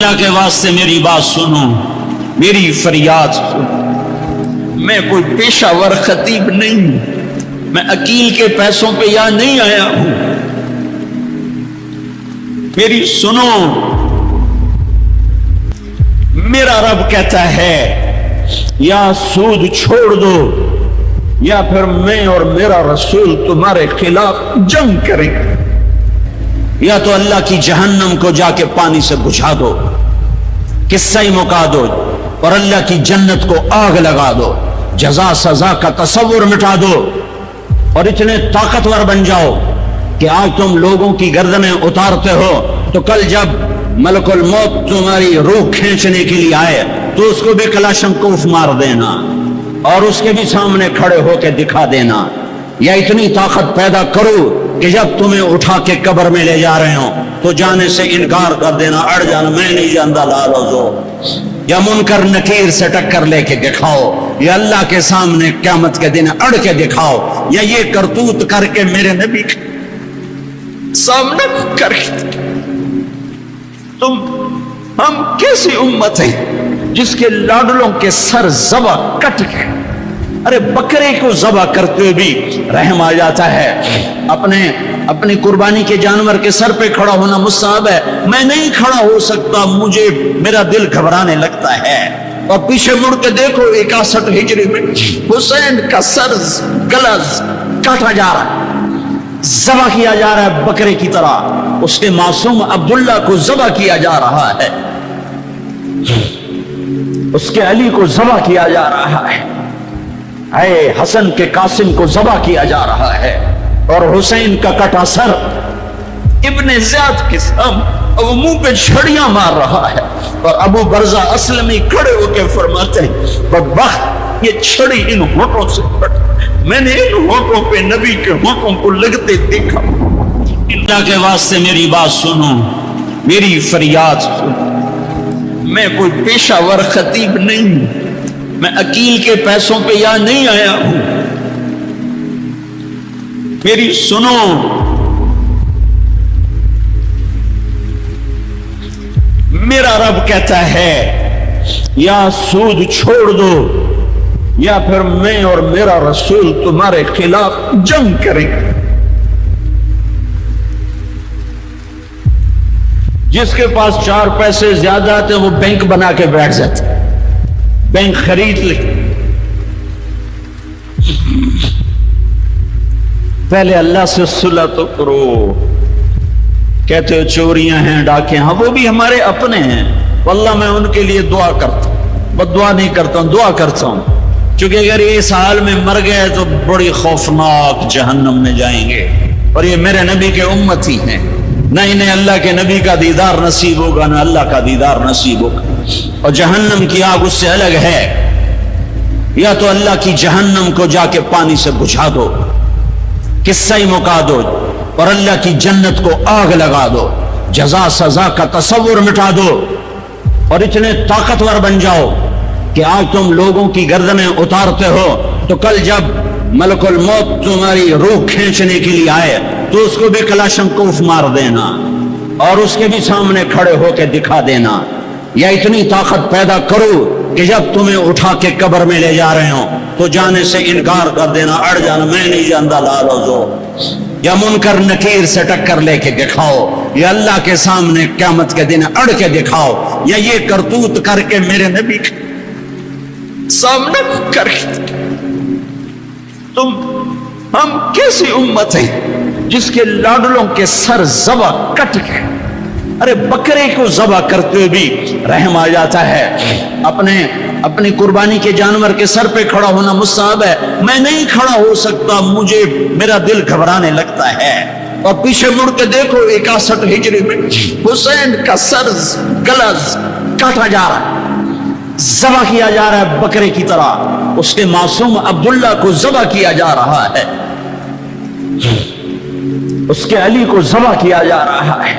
اللہ کے واسطے میری بات سنو، میری فریاد سنو۔ میں کوئی پیشہ ور خطیب نہیں ہوں، میں عقیل کے پیسوں پہ یہاں نہیں آیا ہوں۔ میری سنو، میرا رب کہتا ہے یا سود چھوڑ دو یا پھر میں اور میرا رسول تمہارے خلاف جنگ کریں، یا تو اللہ کی جہنم کو جا کے پانی سے بجھا دو، قصہ ہی مکا دو، اور اللہ کی جنت کو آگ لگا دو، جزا سزا کا تصور مٹا دو، اور اتنے طاقتور بن جاؤ کہ آج تم لوگوں کی گردنیں اتارتے ہو تو کل جب ملک الموت تمہاری روح کھینچنے کے لیے آئے تو اس کو بھی کلاشنکوف مار دینا اور اس کے بھی سامنے کھڑے ہو کے دکھا دینا، یا اتنی طاقت پیدا کرو کہ جب تمہیں اٹھا کے قبر میں لے جا رہے ہوں تو جانے سے انکار کر دینا، اڑ جانا میں نہیں جانتا لا روزو، یا منکر نکیر سے ٹکر لے کے دکھاؤ، یا اللہ کے سامنے قیامت کے دن اڑ کے دکھاؤ، یا یہ کرتوت کر کے میرے نبی کے سامنے کر کے ہم کیسی امت ہیں جس کے لاڈلوں کے سر ذبح کٹ گئے؟ ارے بکرے کو ذبح کرتے ہوئے بھی رحم آ جاتا ہے۔ اپنی قربانی کے جانور کے سر پہ کھڑا ہونا مستحب ہے، میں نہیں کھڑا ہو سکتا، مجھے میرا دل گھبرانے لگتا ہے۔ اور پیچھے مڑ کے دیکھو 61 ہجری میں حسین کا سر گلا کاٹا جا رہا ہے، ذبح کیا جا رہا ہے بکرے کی طرح، اس کے معصوم عبداللہ کو ذبح کیا جا رہا ہے، اس کے علی کو ذبح کیا جا رہا ہے، اے حسن کے قاسم کو ذبح کیا جا رہا ہے، اور حسین کا کٹا سر ابن زیاد کے سامنے وہ منہ پہ چھڑیاں مار رہا ہے، اور ابو برزہ اسلمی کھڑے ہو کے فرماتے ہیں بدبخت یہ چھڑی ان ہونٹوں سے پڑ، میں نے ان ہونٹوں پہ نبی کے ہونٹوں کو لگتے دیکھا۔ اللہ کے واسطے میری بات سنو، میری فریاد سنو، میں کوئی پیشہ ور خطیب نہیں ہوں، میں عقیل کے پیسوں پہ یہاں نہیں آیا ہوں۔ میری سنو، میرا رب کہتا ہے یا سود چھوڑ دو یا پھر میں اور میرا رسول تمہارے خلاف جنگ کریں۔ جس کے پاس 4 پیسے زیادہ آتے وہ بینک بنا کے بیٹھ جاتے، بینک خرید لے، پہلے اللہ سے صلح تو کرو۔ کہتے ہو چوریاں ہیں، ڈاکے ہیں، وہ بھی ہمارے اپنے ہیں، واللہ میں ان کے لیے دعا کرتا ہوں، بد دعا نہیں کرتا ہوں، دعا کرتا ہوں، کیونکہ اگر یہ اس حال میں مر گئے تو بڑی خوفناک جہنم میں جائیں گے، اور یہ میرے نبی کے امتی ہیں، نہ انہیں اللہ کے نبی کا دیدار نصیب ہوگا نہ اللہ کا دیدار نصیب ہوگا، اور جہنم کی آگ اس سے الگ ہے۔ یا تو اللہ کی جہنم کو جا کے پانی سے بجھا دو، قصہ ہی مکا دو، اور اللہ کی جنت کو آگ لگا دو، جزا سزا کا تصور مٹا دو، اور اتنے طاقتور بن جاؤ کہ آج تم لوگوں کی گردنیں اتارتے ہو تو کل جب ملک الموت تمہاری روح کھینچنے کے لیے آئے تو اس کو بھی کلاشنکوف مار دینا اور اس کے بھی سامنے کھڑے ہو کے دکھا دینا، یا اتنی طاقت پیدا کرو کہ جب تمہیں اٹھا کے قبر میں لے جا رہے ہوں تو جانے سے انکار کر دینا، اڑ جانا میں نہیں جانتا لا روزو، یا منکر نکیر سے ٹکر لے کے دکھاؤ، یا اللہ کے سامنے قیامت کے دن اڑ کے دکھاؤ، یا یہ کرتوت کر کے میرے نبی کے سامنے کر کے ہم کیسی امت ہیں جس کے لاڈلوں کے سر ذبح کٹ گئے؟ ارے بکرے کو ذبح کرتے ہوئے بھی رحم آ جاتا ہے۔ اپنی قربانی کے جانور کے سر پہ کھڑا ہونا مستحب ہے، میں نہیں کھڑا ہو سکتا، مجھے میرا دل گھبرانے لگتا ہے۔ اور پیچھے مڑ کے دیکھو 61 ہجری میں حسین کا سر گلا کاٹا جا رہا ہے، ذبح کیا جا رہا ہے بکرے کی طرح، اس کے معصوم عبداللہ کو ذبح کیا جا رہا ہے، اس کے علی کو ذبح کیا جا رہا ہے،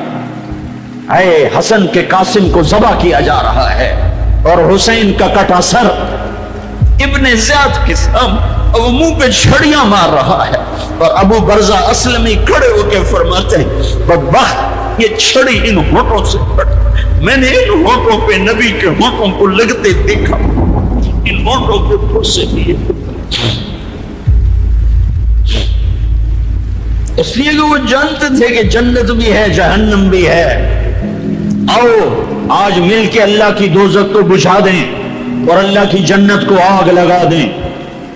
اے حسن کے قاسم کو ذبح کیا جا رہا ہے، اور حسین کا کٹا سر ابن زیاد کے سامنے وہ منہ پہ چھڑیاں مار رہا ہے، اور ابو برزہ اسلمی کھڑے ہو کے فرماتے ہیں بدبخت یہ چھڑی ان ہونٹوں سے پڑ، میں نے ان ہونٹوں پہ نبی کے ہونٹوں کو لگتے دیکھا، ان ہونٹوں کے پھر سے لیے، اس لیے کہ وہ جانتے تھے کہ جنت بھی ہے جہنم بھی ہے۔ آؤ آج مل کے اللہ کی دوزخ کو بجھا دیں اور اللہ کی جنت کو آگ لگا دیں،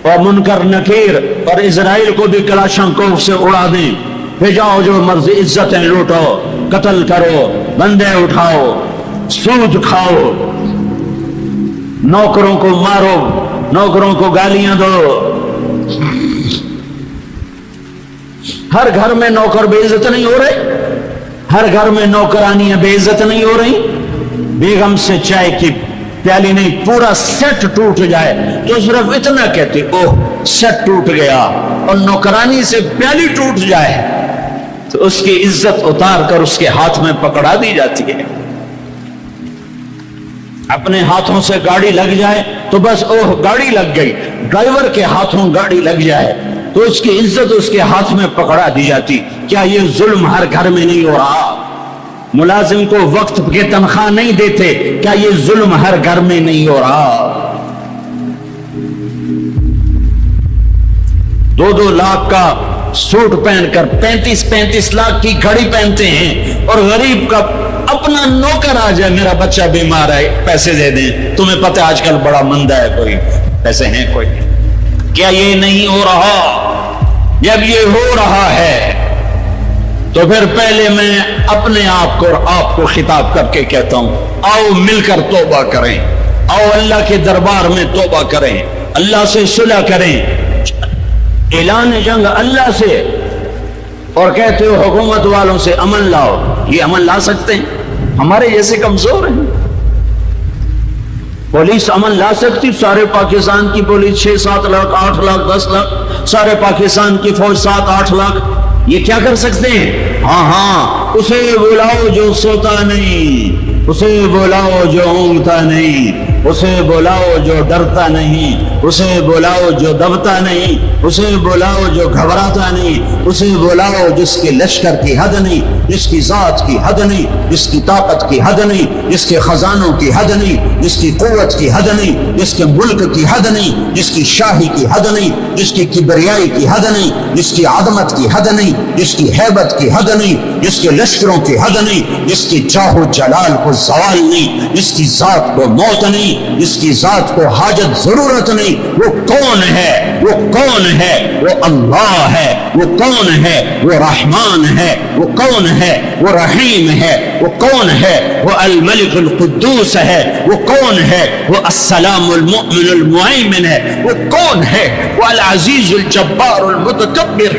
اور منکر نکیر اور اسرائیل کو بھی کلاشنکوف سے اڑا دیں۔ بھیجاؤ جو مرضی عزتیں لوٹو، قتل کرو، بندے اٹھاؤ، سود کھاؤ، نوکروں کو مارو، نوکروں کو گالیاں دو۔ ہر گھر میں نوکر بے عزت نہیں ہو رہے، ہر گھر میں نوکرانیاں بے عزت نہیں ہو رہی۔ بیگم سے چائے کی پیالی نہیں، پورا سیٹ ٹوٹ جائے تو صرف اتنا کہتے اوہ سیٹ ٹوٹ گیا، اور نوکرانی سے پیالی ٹوٹ جائے تو اس کی عزت اتار کر اس کے ہاتھ میں پکڑا دی جاتی ہے۔ اپنے ہاتھوں سے گاڑی لگ جائے تو بس اوہ گاڑی لگ گئی، ڈرائیور کے ہاتھوں گاڑی لگ جائے تو اس کی عزت اس کے ہاتھ میں پکڑا دی جاتی۔ کیا یہ ظلم ہر گھر میں نہیں ہو رہا؟ ملازم کو وقت کی تنخواہ نہیں دیتے، کیا یہ ظلم ہر گھر میں نہیں ہو رہا؟ 2-2 لاکھ کا سوٹ پہن کر 35 لاکھ کی گھڑی پہنتے ہیں، اور غریب کا اپنا نوکر آ جائے میرا بچہ بیمار ہے پیسے دے دیں، تمہیں پتہ آج کل بڑا مندہ ہے، کوئی پیسے ہیں کوئی؟ کیا یہ نہیں ہو رہا؟ جب یہ ہو رہا ہے تو پھر پہلے میں اپنے آپ کو اور آپ کو خطاب کر کے کہتا ہوں، آؤ مل کر توبہ کریں، آؤ اللہ کے دربار میں توبہ کریں، اللہ سے صلح کریں، اعلان جنگ اللہ سے، اور کہتے ہو حکومت والوں سے امن لاؤ، یہ امن لا سکتے ہیں؟ ہمارے جیسے کمزور ہیں۔ پولیس امن لا سکتی؟ سارے پاکستان کی پولیس 6-7 لاکھ 8 لاکھ 10 لاکھ، سارے پاکستان کی فوج 7-8 لاکھ، یہ کیا کر سکتے ہیں؟ ہاں اسے بلاؤ جو سوتا نہیں، اسے بلاؤ جو اونگتا نہیں، اسے بلاؤ جو ڈرتا نہیں، اسے بلاؤ جو دبتا نہیں، اسے بلاؤ جو گھبراتا نہیں، اسے بلاؤ جس کے لشکر کی حد نہیں، جس کی ذات کی حد نہیں، جس کی طاقت کی حد نہیں، جس کے خزانوں کی حد نہیں، جس کی قوت کی حد نہیں، جس کے ملک کی حد نہیں، جس کی شاہی کی حد نہیں، جس کی کبریائی کی حد نہیں، جس کی عظمت کی حد نہیں، جس کی ہیبت کی حد نہیں، جس کے لشکروں کی حد نہیں، جس کی جاہ و جلال کو زوال نہیں، جس کی ذات کو موت نہیں، جس کی ذات کو حاجت ضرورت نہیں۔ وہ کون ہے؟ وہ کون ہے؟ وہ اللہ ہے۔ وہ کون ہے؟ وہ رحمان ہے۔ وہ کون ہے؟ وہ رحیم ہے۔ وہ کون ہے؟ وہ الملک القدوس ہے۔ وہ کون ہے؟ وہ السلام المؤمن المہیمن ہے۔ وہ کون ہے؟ وہ العزیز الجبار المتکبر۔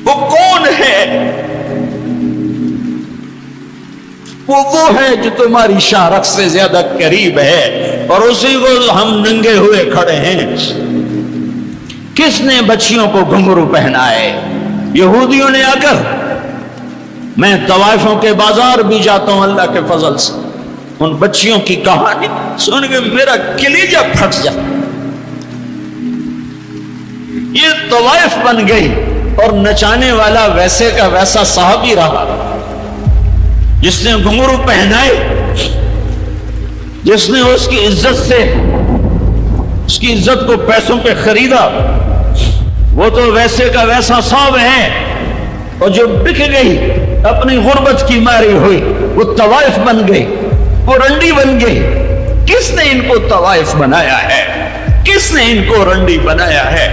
وہ کون ہے؟ وہ ہے جو تمہاری شارخ سے زیادہ قریب ہے، اور اسی کو ہم ننگے ہوئے کھڑے ہیں۔ کس نے بچیوں کو گھنگرو پہنائے؟ یہودیوں نے آ کر۔ میں طوائفوں کے بازار بھی جاتا ہوں اللہ کے فضل سے، ان بچیوں کی کہانی سن کے میرا کلیجہ پھٹ جاتا۔ یہ طوائف بن گئی، اور نچانے والا ویسے کا ویسا صحابی رہا جس نے گھنگرو پہنائے، جس نے اس کی عزت سے اس کی عزت کو پیسوں پہ خریدا، وہ تو ویسے کا ویسا صاحب ہے۔ اور جو بک گئی اپنی غربت کی ماری ہوئی، وہ طوائف بن گئی، وہ رنڈی بن گئی۔ کس نے ان کو طوائف بنایا ہے؟ کس نے ان کو رنڈی بنایا ہے؟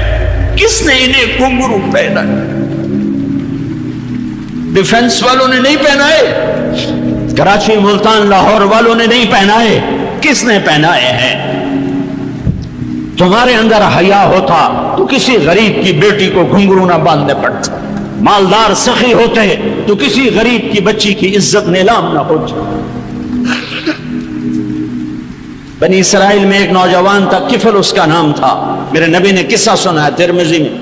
کس نے انہیں گھنگرو پہنا؟ ڈیفنس والوں نے نہیں پہنائے، کراچی ملتان لاہور والوں نے نہیں پہنائے، کس نے پہنائے ہیں؟ تمہارے اندر حیا ہوتا تو کسی غریب کی بیٹی کو گھنگرو نہ باندھنے پڑتا، مالدار سخی ہوتے تو کسی غریب کی بچی کی عزت نیلام نہ ہوتی۔ بنی اسرائیل میں ایک نوجوان تھا، کفل اس کا نام تھا، میرے نبی نے قصہ سنا ہے ترمذی میں۔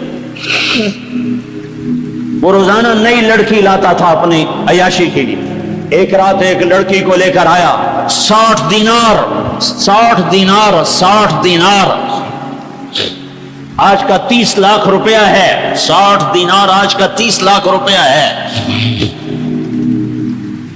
وہ روزانہ نئی لڑکی لاتا تھا اپنی عیاشی کے لیے۔ ایک رات ایک لڑکی کو لے کر آیا، 60 دینار آج کا 30 لاکھ روپیہ ہے، 60 دینار آج کا 30 لاکھ روپیہ ہے۔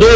2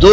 2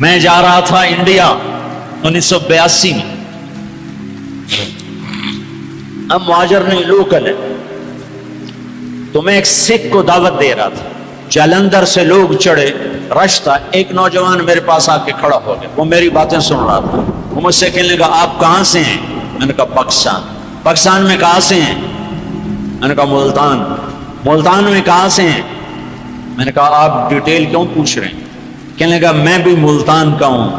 میں جا رہا تھا انڈیا 1982 میں. اب مہاجر نہیں لوکل ہے, تو میں ایک سکھ کو دعوت دے رہا تھا. جلندھر سے لوگ چڑھے, رش تھا. ایک نوجوان میرے پاس آ کے کھڑا ہو گیا, وہ میری باتیں سن رہا تھا. وہ مجھ سے کہنے لگا آپ کہاں سے ہیں؟ میں نے کہا پاکستان. پاکستان میں کہاں سے ہیں؟ میں نے کہا ملتان. ملتان میں کہاں سے ہیں؟ میں نے کہا آپ ڈیٹیل کیوں پوچھ رہے ہیں؟ کہنے لگا میں بھی ملتان کا ہوں,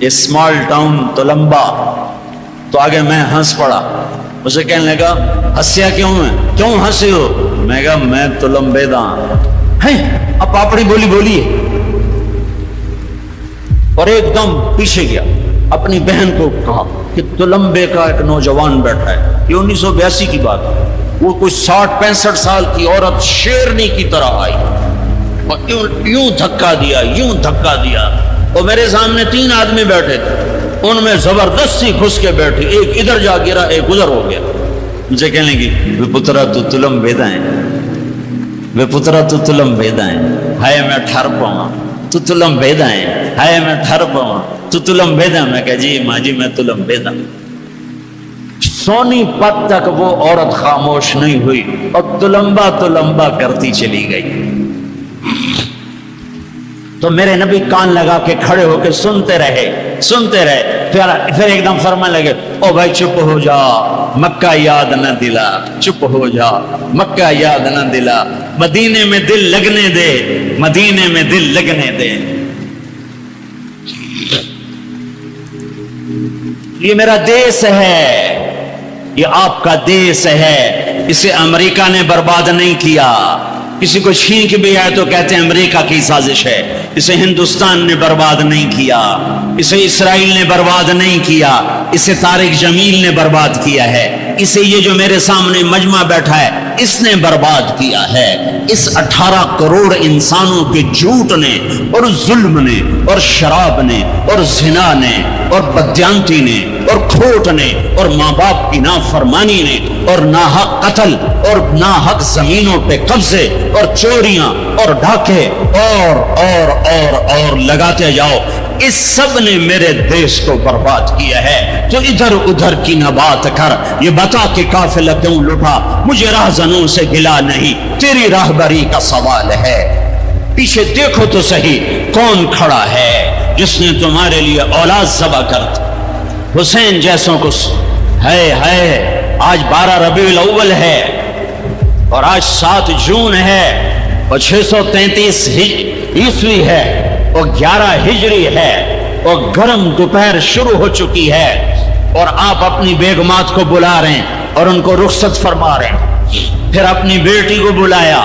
اسمال ٹاؤن تلمبا. تو آگے میں ہنس پڑا. اسے کہنے لگا ہنسیا کیوں ہے, کیوں ہنسے ہو؟ میں کہا میں تلمبے دا ہیں. اب پاپڑی بولی بولیے, اور ایک دم پیچھے گیا. اپنی بہن کو کہا کہ تلمبے کا ایک نوجوان بیٹھا ہے. یہ 1982 کی بات ہے. وہ کوئی 60-65 سال کی عورت شیرنی کی طرح آئی اور یوں دھکا دیا, یوں دھکا دیا. اور میرے سامنے 3 آدمی بیٹھے تھے, ان میں زبردستی گھس کے بیٹھی. ایک ادھر جا گرا, ایک ادھر ہو گیا. مجھے کہنے لگی وے پترا تو تلمبیدا ہے, وے پترا تو تلمبیدا ہے. ہائے میں ٹھر پاواں تو تلمبیدا ہے, ہائے میں ٹھر پاواں تو تلمبیدا. میں کہا جی ماں جی میں تلمبیدا. سونی پت تک وہ عورت خاموش نہیں ہوئی اور تلمبا تلمبا کرتی چلی گئی. تو میرے نبی کان لگا کے کھڑے ہو کے سنتے رہے سنتے رہے. پھر ایک دم فرمانے لگے او بھائی چپ ہو جا, مکہ یاد نہ دلا. چپ ہو جا, مکہ یاد نہ دلا. مدینے میں دل لگنے دے, مدینے میں دل لگنے دے. یہ میرا دیس ہے, یہ آپ کا دیس ہے. اسے امریکہ نے برباد نہیں کیا. کسی کو چھین کے بھی آئے تو کہتے ہیں امریکہ کی سازش ہے. اسے ہندوستان نے برباد نہیں کیا, اسے اسرائیل نے برباد نہیں کیا, اسے طارق جمیل نے برباد کیا ہے, اسے یہ جو میرے سامنے مجمع بیٹھا ہے اس نے برباد کیا ہے. اس 18 کروڑ انسانوں کے جھوٹ نے اور ظلم نے اور شراب نے اور زنا نے اور بدیانتی نے اور کھوٹ نے اور ماں باپ کی نافرمانی نے اور ناحق قتل اور ناحق زمینوں پہ قبضے اور چوریاں اور ڈھاکے اور لگاتے جاؤ. اس سب نے میرے دیش کو برباد کیا ہے. تو ادھر ادھر کی نہ بات کر, یہ بتا کہ قافلہ کیوں لٹا. مجھے راہزنوں سے گلا نہیں, تیری راہبری کا سوال ہے. پیچھے دیکھو تو صحیح کون کھڑا ہے جس نے تمہارے لیے اولاد ذبح کر دی. حسین جیسوں کو ہے. آج 12 ربیع الاول ہے اور آج 7 جون ہے اور 633 عیسوی ہے اور 11 ہجری ہے اور گرم دوپہر شروع ہو چکی ہے اور آپ اپنی بیگمات کو بلا رہے ہیں اور ان کو رخصت فرما رہے ہیں. پھر اپنی بیٹی کو بلایا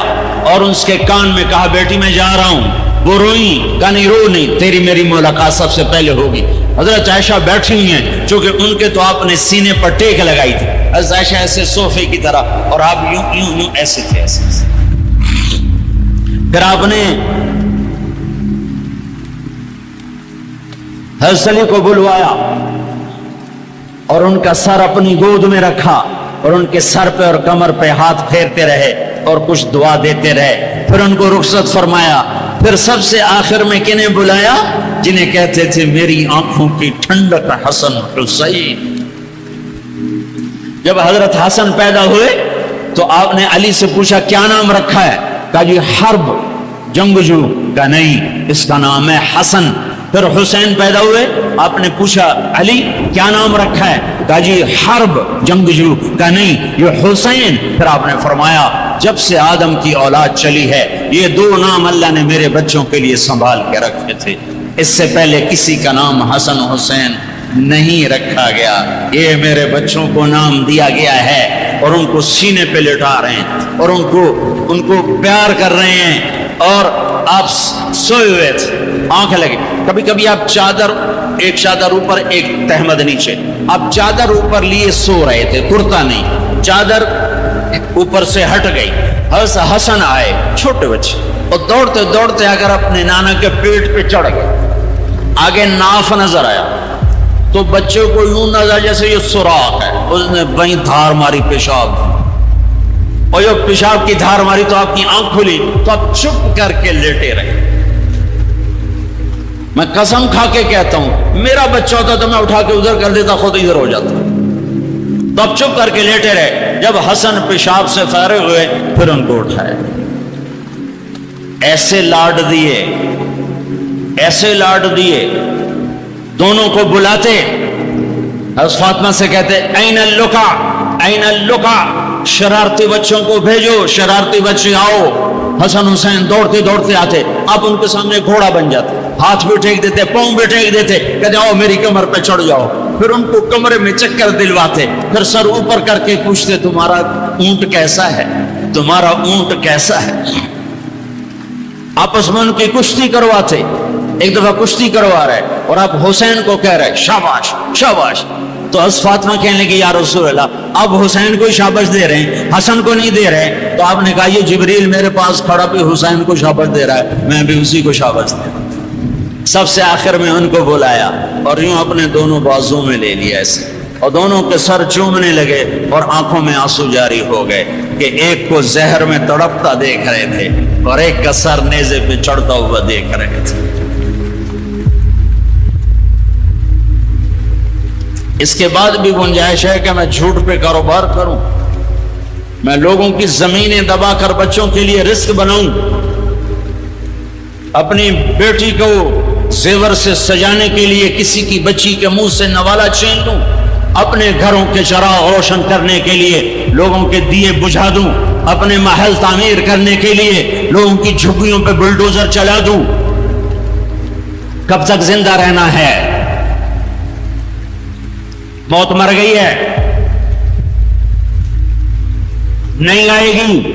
اور اس کے کان میں کہا بیٹی میں جا رہا ہوں. وہ روئی, کہا نہیں رو نہیں, تیری میری ملاقات سب سے پہلے ہوگی. حضرت عائشہ بیٹھی ہوئی ہیں چونکہ ان کے تو آپ نے سینے پر ٹیک لگائی تھی. حضرت عائشہ ایسے صوفے کی طرح اور آپ یوں یوں یوں ایسے تھے ایسے. پھر آپ نے حضرت علی کو بلوایا اور ان کا سر اپنی گود میں رکھا اور ان کے سر پہ اور کمر پہ ہاتھ پھیرتے رہے اور کچھ دعا دیتے رہے. پھر ان کو رخصت فرمایا. پھر سب سے آخر میں کنہیں بلایا؟ جنہیں کہتے تھے میری آنکھوں کی ٹھنڈک حسن حسین. جب حضرت حسن پیدا ہوئے تو آپ نے علی سے پوچھا کیا نام رکھا ہے؟ کہا جی حرب, جنگجو. کہا نہیں, اس کا نام ہے حسن. پھر حسین پیدا ہوئے, آپ نے پوچھا علی کیا نام رکھا ہے؟ کہا جی حرب, جنگجو. کہا نہیں, یہ حسین. پھر آپ نے فرمایا جب سے آدم کی اولاد چلی ہے یہ 2 نام اللہ نے میرے بچوں کے لیے سنبھال کے رکھے تھے. اس سے پہلے کسی کا نام حسن حسین نہیں رکھا گیا. یہ میرے بچوں کو نام دیا گیا ہے اور ان کو سینے پہ لٹا رہے ہیں اور ان کو پیار کر رہے ہیں. اور آپ سوئے ہوئے تھے, آنکھ لگے. کبھی کبھی آپ چادر, ایک چادر اوپر ایک تہمد نیچے, آپ چادر اوپر لیے سو رہے تھے, کرتا نہیں, چادر اوپر سے ہٹ گئی. حضرت حسن آئے چھوٹے بچے اور دوڑتے دوڑتے اگر اپنے نانا کے پیٹ پہ چڑھ گئے. آگے ناف نظر آیا تو بچے کو یوں نظر جیسے یہ سوراخ ہے. اس نے وہیں دھار ماری پیشاب, اور جب پیشاب کی دھار ماری تو آپ کی آنکھ کھلی تو آپ چپ کر کے لیٹے رہے. میں قسم کھا کے کہتا ہوں میرا بچہ ہوتا تو میں اٹھا کے ادھر کر دیتا، خود ادھر ہو جاتا۔ تو اب چپ کر کے لیٹے رہے۔ جب حسن پیشاب سے فارغ ہوئے پھر ان کو اٹھائے، ایسے لاڈ دیے، ایسے لاڈ دیے، دونوں کو بلاتے، حضرت فاطمہ سے کہتے این اللقا، این اللقا، شرارتی بچوں کو بھیجو، شرارتی بچے آؤ۔ حسن حسین دوڑتے دوڑتے آتے، آپ ان کے سامنے گھوڑا بن جاتے، ہاتھ بھی ٹھیک دیتے، پاؤں بھی ٹھیک دیتے، کہتے آؤ میری کمر پہ چڑھ جاؤ۔ پھر ان کو کمرے میں چکر دلواتے، پھر سر اوپر کر کے پوچھتے تمہارا اونٹ کیسا ہے، تمہارا اونٹ کیسا ہے۔ آپس میں ان کی کشتی کرواتے۔ ایک دفعہ کشتی کروا رہے اور آپ حسین کو کہہ رہے شاباش شاباش، تو حضرت فاطمہ کہنے لگی یا رسول اللہ آپ حسین کو شاباش دے رہے ہیں، حسن کو نہیں دے رہے۔ تو آپ نے کہا یہ جبریل میرے پاس کھڑا بھی حسین کو شاباش دے رہا ہے، میں بھی اسی کو شاباش دے رہا ہوں۔ سب سے آخر میں ان کو بلایا اور یوں اپنے دونوں بازوں میں لے لیا ایسے، اور دونوں کے سر چومنے لگے اور آنکھوں میں آنسو جاری ہو گئے کہ ایک کو زہر میں تڑپتا دیکھ رہے تھے اور ایک کا سر نیزے پہ چڑھتا ہوا دیکھ رہے تھے۔ اس کے بعد بھی گنجائش ہے کہ میں جھوٹ پہ کاروبار کروں، میں لوگوں کی زمینیں دبا کر بچوں کے لیے رزق بناؤں، اپنی بیٹی کو زیور سے سجانے کے لیے کسی کی بچی کے منہ سے نوالا چھین لوں، اپنے گھروں کے چراغ روشن کرنے کے لیے لوگوں کے دیے بجھا دوں، اپنے محل تعمیر کرنے کے لیے لوگوں کی جھگیوں پہ بلڈوزر چلا دوں۔ کب تک زندہ رہنا ہے؟ موت مر گئی ہے، نہیں آئے گی۔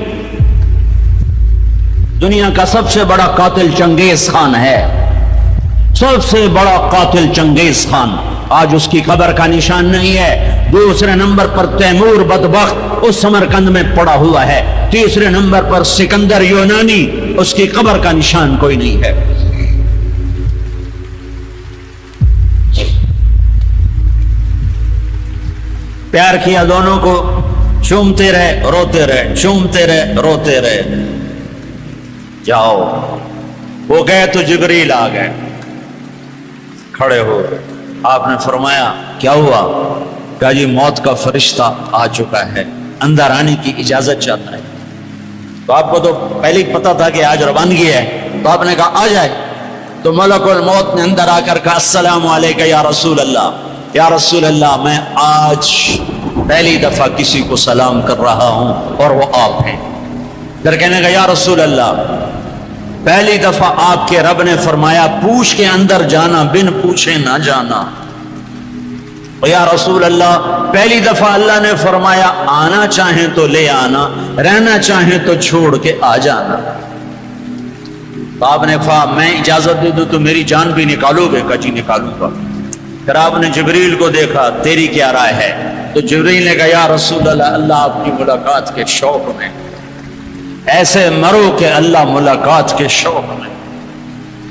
دنیا کا سب سے بڑا قاتل چنگیز خان ہے، سب سے بڑا قاتل چنگیز خان، آج اس کی قبر کا نشان نہیں ہے۔ دوسرے نمبر پر تیمور بدبخت اس سمرقند میں پڑا ہوا ہے، تیسرے نمبر پر سکندر یونانی، اس کی قبر کا نشان کوئی نہیں ہے۔ پیار کیا دونوں کو، چومتے رہے روتے رہے، چومتے رہے روتے رہے۔ جاؤ، وہ گئے تو جبریل آ گئے، کھڑے ہو گئے۔ آپ نے فرمایا کیا ہوا؟ کہا جی موت کا فرشتہ آ چکا ہے، اندر آنے کی اجازت چاہتا ہے۔ تو آپ کو تو پہلے ہی پتا تھا کہ آج روانگی ہے، تو آپ نے کہا آ جائے۔ تو ملک الموت نے اندر آ کر کہا السلام علیکم یا رسول اللہ، یا رسول اللہ میں آج پہلی دفعہ کسی کو سلام کر رہا ہوں اور وہ آپ ہیں۔ پھر کہنے کا یا رسول اللہ پہلی دفعہ آپ کے رب نے فرمایا پوچھ کے اندر جانا، بن پوچھے نہ جانا۔ اور یا رسول اللہ پہلی دفعہ اللہ نے فرمایا آنا چاہیں تو لے آنا، رہنا چاہیں تو چھوڑ کے آ جانا۔ تو آپ نے کہا میں اجازت دے دوں تو میری جان بھی نکالو گے؟ کہا جی نکالوں گا۔ پھر آپ نے جبریل کو دیکھا تیری کیا رائے ہے؟ تو جبریل نے کہا یا رسول اللہ اللہ آپ کی ملاقات کے شوق میں، ایسے مرو کہ اللہ ملاقات کے شوق میں،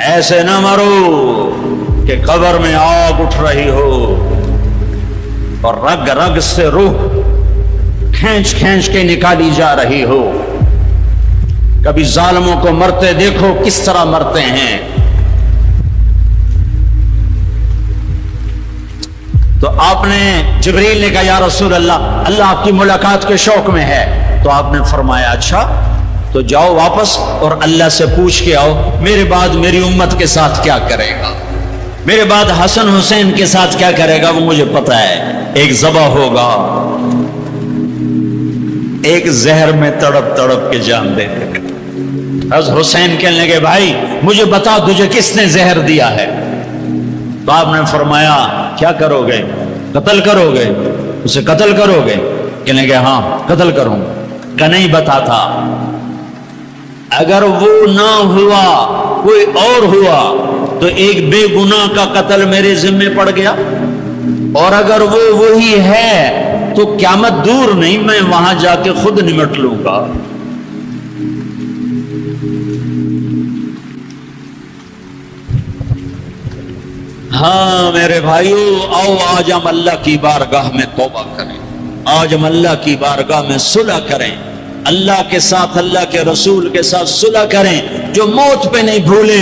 ایسے نہ مرو کہ قبر میں آگ اٹھ رہی ہو اور رگ رگ سے روح کھینچ کھینچ کے نکالی جا رہی ہو۔ کبھی ظالموں کو مرتے دیکھو کس طرح مرتے ہیں۔ تو آپ نے جبریل نے کہا یا رسول اللہ اللہ آپ کی ملاقات کے شوق میں ہے۔ تو آپ نے فرمایا اچھا تو جاؤ واپس اور اللہ سے پوچھ کے آؤ میرے بعد میری امت کے ساتھ کیا کرے گا، میرے بعد حسن حسین کے ساتھ کیا کرے گا وہ مجھے پتا ہے۔ ایک ذبح ہوگا، ایک زہر میں تڑپ تڑپ کے جان دے دے گا۔ حضرت حسین کہنے لگے بھائی مجھے بتا تجھے کس نے زہر دیا ہے؟ تو آپ نے فرمایا کیا کرو گے؟ قتل کرو گے؟ اسے قتل کرو گے؟ کہنے لگے ہاں قتل کروں گا۔ کہ نہیں بتاتا، اگر وہ نہ ہوا کوئی اور ہوا تو ایک بے گناہ کا قتل میرے ذمے پڑ گیا، اور اگر وہ وہی ہے تو قیامت دور نہیں، میں وہاں جا کے خود نمٹ لوں گا۔ ہاں میرے بھائیو آؤ آج ہم اللہ کی بارگاہ میں توبہ کریں، آج ہم اللہ کی بارگاہ میں صلح کریں، اللہ کے ساتھ اللہ کے رسول کے ساتھ صلح کریں۔ جو موت پہ نہیں بھولے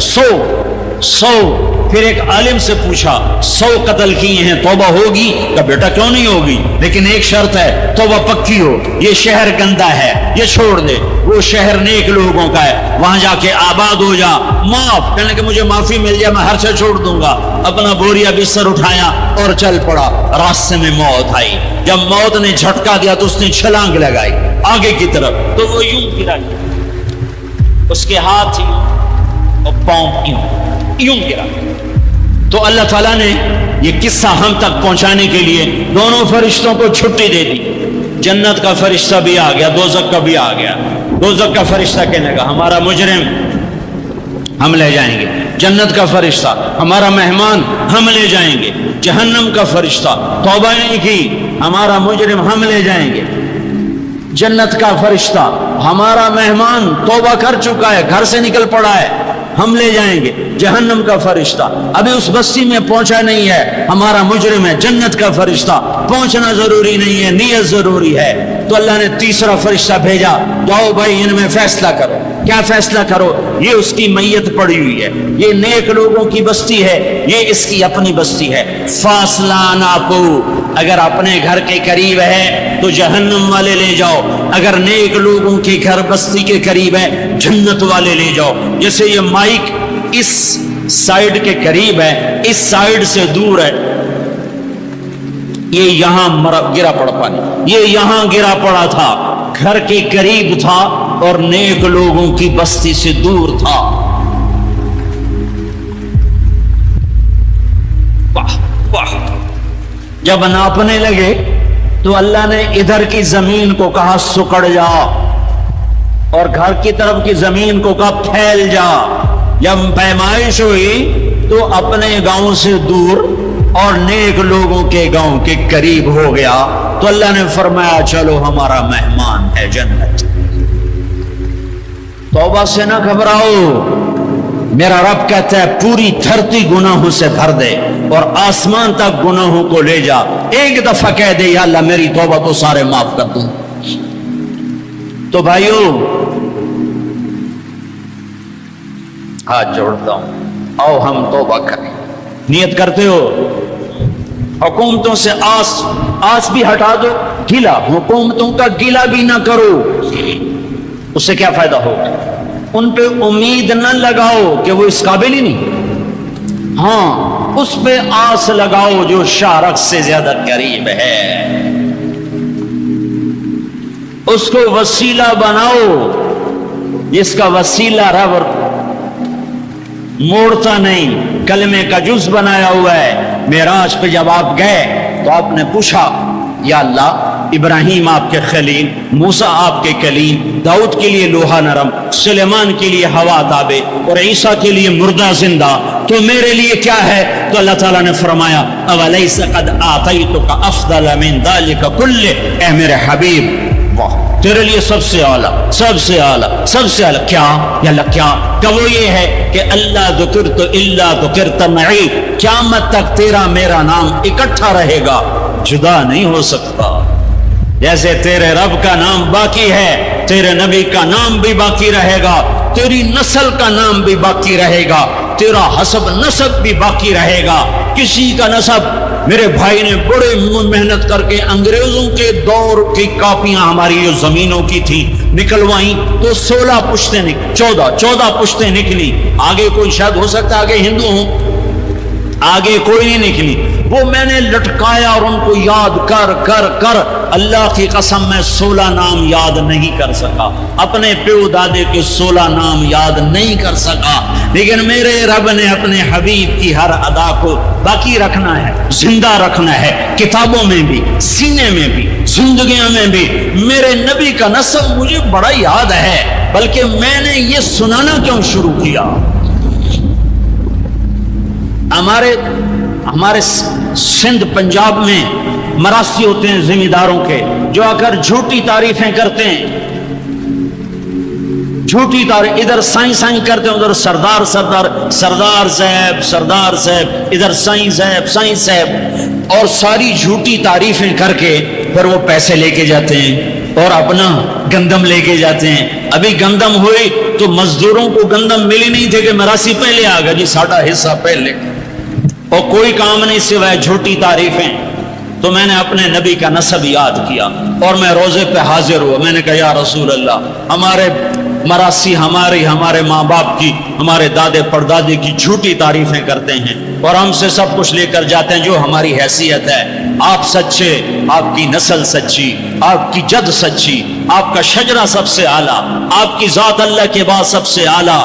100 پھر ایک عالم سے پوچھا 100 قتل کیے ہیں توبہ ہوگی؟ کہ بیٹا کیوں نہیں ہوگی، لیکن ایک شرط ہے، توبہ پکی ہو، یہ شہر گندا ہے یہ چھوڑ دے، وہ شہر نیک لوگوں کا ہے، وہاں جا کے آباد ہو جا، معاف کہنے کہ مجھے معافی مل جائے میں ہر سے چھوڑ دوں گا۔ اپنا بوریا بستر اٹھایا اور چل پڑا، راستے میں موت آئی، جب موت نے جھٹکا دیا تو اس نے چھلانگ لگائی آگے کی طرف، تو وہ یوں گرا، اس کے ہاتھ یوں اور پاؤں یوں گرا۔ تو اللہ تعالیٰ نے یہ قصہ ہم تک پہنچانے کے لیے دونوں فرشتوں کو چھٹی دے دی، جنت کا فرشتہ بھی آ گیا، دوزخ کا بھی آ گیا۔ دوزخ کا فرشتہ کہنے کا ہمارا مجرم ہم لے جائیں گے، جنت کا فرشتہ ہمارا مہمان ہم لے جائیں گے، جہنم کا فرشتہ توبہ نہیں کی ہمارا مجرم ہم لے جائیں گے، جنت کا فرشتہ ہمارا مہمان توبہ کر چکا ہے گھر سے نکل پڑا ہے ہم لے جائیں گے، جہنم کا فرشتہ ابھی اس بستی میں پہنچا نہیں ہے ہمارا مجرم ہے، جنت کا فرشتہ پہنچنا ضروری نہیں ہے نیت ضروری ہے۔ تو اللہ نے تیسرا فرشتہ بھیجا، جاؤ بھائی ان میں فیصلہ کرو۔ کیا فیصلہ کرو؟ یہ اس کی میت پڑی ہوئی ہے، یہ نیک لوگوں کی بستی ہے، یہ اس کی اپنی بستی ہے، فاصلہ ناپو، اگر اپنے گھر کے قریب ہے تو جہنم والے لے جاؤ، اگر نیک لوگوں کے گھر بستی کے قریب ہے جنت والے لے جاؤ۔ جیسے یہ مائک اس سائیڈ کے قریب ہے، اس سائیڈ سے دور ہے، یہ یہاں گرا پڑا پانی، یہ یہاں گرا پڑا تھا، گھر کے قریب تھا اور نیک لوگوں کی بستی سے دور تھا۔ واہ واہ، جب ناپنے لگے تو اللہ نے ادھر کی زمین کو کہا سکڑ جا، اور گھر کی طرف کی زمین کو کہا پھیل جا۔ جب پیمائش ہوئی تو اپنے گاؤں سے دور اور نیک لوگوں کے گاؤں کے قریب ہو گیا، تو اللہ نے فرمایا چلو ہمارا مہمان ہے جنت۔ توبہ سے نہ گھبراؤ، میرا رب کہتا ہے پوری دھرتی گناہوں سے بھر دے اور آسمان تک گناہوں کو لے جا، ایک دفعہ کہہ دے یا اللہ میری توبہ تو سارے معاف کر دوں۔ تو بھائیو ہاتھ جوڑتا ہوں، آؤ ہم توبہ کریں۔ نیت کرتے ہو؟ حکومتوں سے آس بھی ہٹا دو، گیلا حکومتوں کا گیلا بھی نہ کرو، اس سے کیا فائدہ ہوگا؟ ان پہ امید نہ لگاؤ کہ وہ اس قابل ہی نہیں، ہاں اس پہ آس لگاؤ جو شارق سے زیادہ قریب ہے، اس کو وسیلہ بناؤ جس کا وسیلہ رب موڑتا نہیں، کلمے کا جز بنایا ہوا ہے۔ معراج پہ جب آپ گئے تو آپ نے پوچھا یا اللہ ابراہیم آپ کے خلیل، موسیٰ آپ کے کلیم، داؤد کے لیے لوہا نرم، سلیمان کے لیے ہوا تابع اور عیسیٰ کے لیے مردہ زندہ، تو میرے لیے کیا ہے؟ تو اللہ تعالیٰ نے فرمایا اولیس قد آتیتک افضل من ذلک کلہ، اے میرے حبیب تیرے لیے سب سے اعلیٰ سب سے اعلیٰ سب سے اعلیٰ کیا یا اللہ کیا؟ کہ وہ یہ ہے کہ اللہ ذکرت الا ذکرت معی، قیامت تک تیرا میرا نام اکٹھا رہے گا، جدا نہیں ہو سکتا۔ جیسے تیرے رب کا نام باقی ہے، تیرے نبی کا نام بھی باقی رہے گا، تیری نسل کا نام بھی باقی رہے گا، تیرا حسب نسب بھی باقی رہے گا۔ کسی کا نسب، میرے بھائی نے بڑے محنت کر کے انگریزوں کے دور کی کاپیاں ہماری جو زمینوں کی تھی نکلوائیں تو 16 پشتیں 14 پشتیں نکلی، آگے کوئی شاید ہو سکتا ہے آگے ہندو ہوں، آگے کوئی نہیں نکلی، وہ میں نے لٹکایا اور ان کو یاد کر کر کر اللہ کی قسم میں 16 نام یاد نہیں کر سکا، اپنے پیو دادے کے 16 نام یاد نہیں کر سکا، لیکن میرے رب نے اپنے حبیب کی ہر ادا کو باقی رکھنا ہے، زندہ رکھنا ہے، کتابوں میں بھی، سینے میں بھی، زندگیوں میں بھی۔ میرے نبی کا نسب مجھے بڑا یاد ہے، بلکہ میں نے یہ سنانا کیوں شروع کیا؟ ہمارے سندھ پنجاب میں مراسی ہوتے ہیں ذمہ کے، جو آ کر جھوٹی تعریفیں کرتے ہیں، جھوٹی تعریف، ادھر سائیں سائیں کرتے ہیں، ادھر سردار صاحب، ادھر سائیں صاحب، اور ساری جھوٹی تعریفیں کر کے پھر وہ پیسے لے کے جاتے ہیں اور اپنا گندم لے کے جاتے ہیں۔ ابھی گندم ہوئی تو مزدوروں کو گندم ملی نہیں تھے کہ مراسی پہلے آ گیا جی ساڈا حصہ پہلے، اور کوئی کام نہیں سوائے جھوٹی تعریفیں. تو میں نے اپنے نبی کا نسب یاد کیا اور میں روزے پہ حاضر ہوا. میں نے کہا یا رسول اللہ، ہمارے مراسی ہمارے ماں باپ کی، ہمارے دادے پردادے کی جھوٹی تعریفیں کرتے ہیں اور ہم سے سب کچھ لے کر جاتے ہیں جو ہماری حیثیت ہے. آپ سچے، آپ کی نسل سچی، آپ کی جد سچی، آپ کا شجرہ سب سے اعلیٰ، آپ کی ذات اللہ کے بعد سب سے اعلیٰ.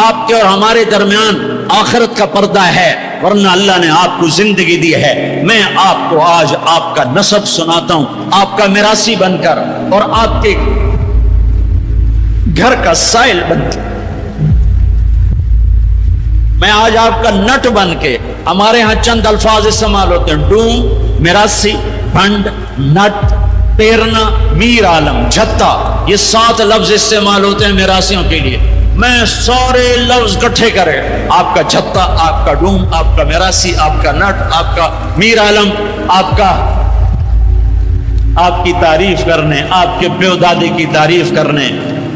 آپ کے اور ہمارے درمیان آخرت کا پردہ ہے، ورنہ اللہ نے آپ کو زندگی دی ہے. میں آپ کو آج آپ کا نسب سناتا ہوں، آپ کا میراثی بن کر اور آپ کے گھر کا سائل بن کے. میں آج آپ کا نٹ بن کے، ہمارے ہاں چند الفاظ استعمال ہوتے ہیں: ڈوم، میراثی، فنڈ، نٹ، پیرنا، میر عالم، جھتا. یہ 7 لفظ استعمال ہوتے ہیں میراثیوں کے لیے. میں سارے لفظ اکٹھے کرے، آپ کا جھتا، آپ کا ڈوم، آپ کا میراثی، آپ کا نٹ، آپ کا میر عالم، آپ کی تعریف کرنے، آپ کے پیو دادی کی تعریف کرنے